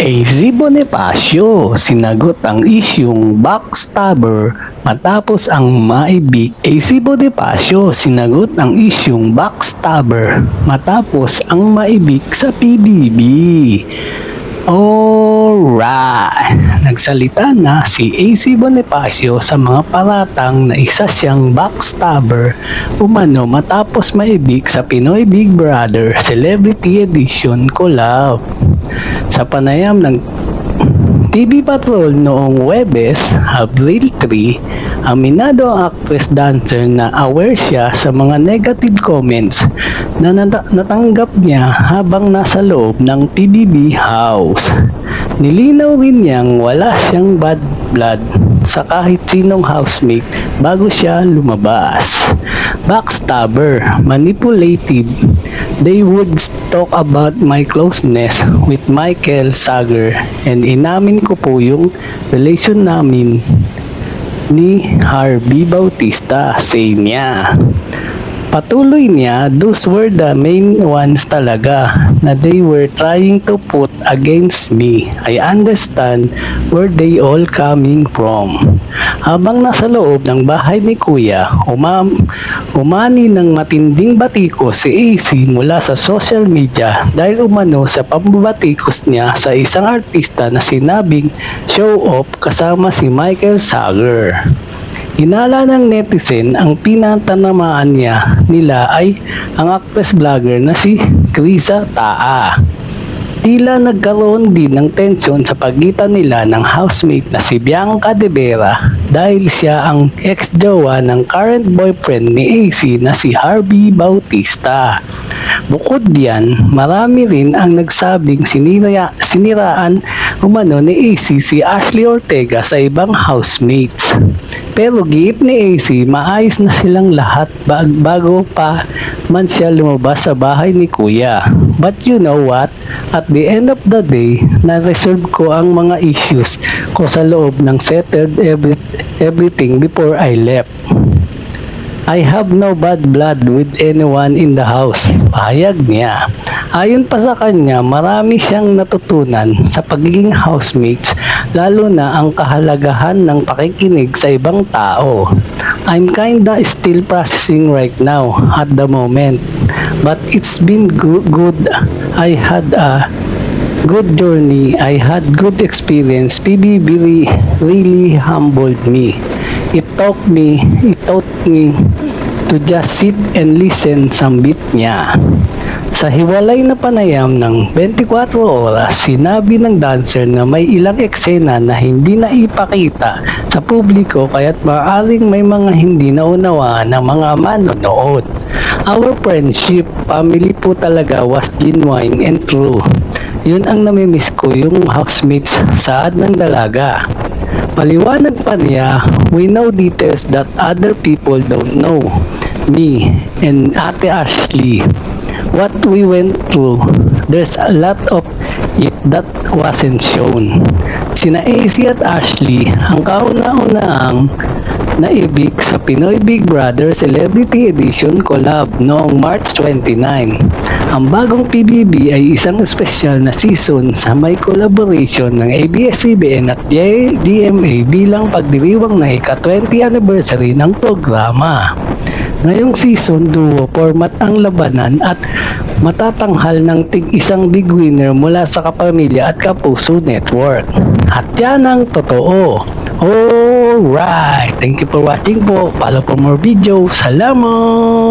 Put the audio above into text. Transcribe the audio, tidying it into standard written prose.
AZ Bonifacio sinagot ang isyung backstabber matapos ang maibig. AZ Bonifacio sinagot ang isyung backstabber matapos ang maibig sa PBB. Alright, nagsalita na si AZ Bonifacio sa mga paratang na isa siyang backstabber umano matapos maibig sa Pinoy Big Brother Celebrity Edition Collab. Sa panayam ng TV Patrol noong Huwebes, Abril 3, aminado ang actress dancer na aware siya sa mga negative comments na natanggap niya habang nasa loob ng PBB house. Nilinaw rin niyang wala siyang bad blood sa kahit sinong housemate bago siya lumabas. Backstabber, manipulative. They would talk about my closeness with Michael Sager and inamin ko po yung relation namin ni Harvey Bautista, say niya. Patuloy niya, those were the main ones talaga na they were trying to put against me. I understand where they all coming from. Habang nasa loob ng bahay ni Kuya, umani ng matinding batikos si AZ mula sa social media dahil umano sa pambabatikos niya sa isang artista na sinabing show off kasama si Michael Sager. Hinala ng netizen ang pinatanamaan nila ay ang actress vlogger na si Krisa Taa. Tila nagkaroon din ng tensyon sa pagitan nila ng housemate na si Bianca De Vera dahil siya ang ex-jowa ng current boyfriend ni AZ na si Harvey Bautista. Bukod diyan, marami rin ang nagsabing siniraan umano ni AZ si Ashley Ortega sa ibang housemates. Pero giit ni AZ, maayos na silang lahat bago pa man siya lumabas sa bahay ni Kuya. But you know what? At the end of the day, na-resolve ko ang mga issues ko sa loob ng settled everything before I left. I have no bad blood with anyone in the house. Pahayag niya. Ayon pa sa kanya, marami siyang natutunan sa pagiging housemates, lalo na ang kahalagahan ng pakikinig sa ibang tao. I'm kinda still processing right now at the moment, but it's been good. I had a good journey. I had good experience. PBB really humbled me. It taught me to just sit and listen, sambit niya. Sa hiwalay na panayam ng 24 oras, sinabi ng dancer na may ilang eksena na hindi na ipakita sa publiko kaya't maaaring may mga hindi naunawaan ng mga manonood. Our friendship, family po talaga was genuine and true. Yun ang namimiss ko, yung housemates saad ng dalaga. Paliwanag pa niya, we know details that other people don't know. Me and Ate Ashley, what we went through, there's a lot of it that wasn't shown. Sina AZ at Ashley ang kauna-unahang naibig sa Pinoy Big Brother Celebrity Edition Collab noong March 29. Ang bagong PBB ay isang espesyal na season sa may collaboration ng ABS-CBN at GMA bilang pagdiriwang ng ika-20 anniversary ng programa. Ngayong season, duo format ang labanan at matatanghal ng tig-isang big winner mula sa Kapamilya at Kapuso Network. At yan ang totoo. Alright, thank you for watching po. Follow for more videos. Salamat!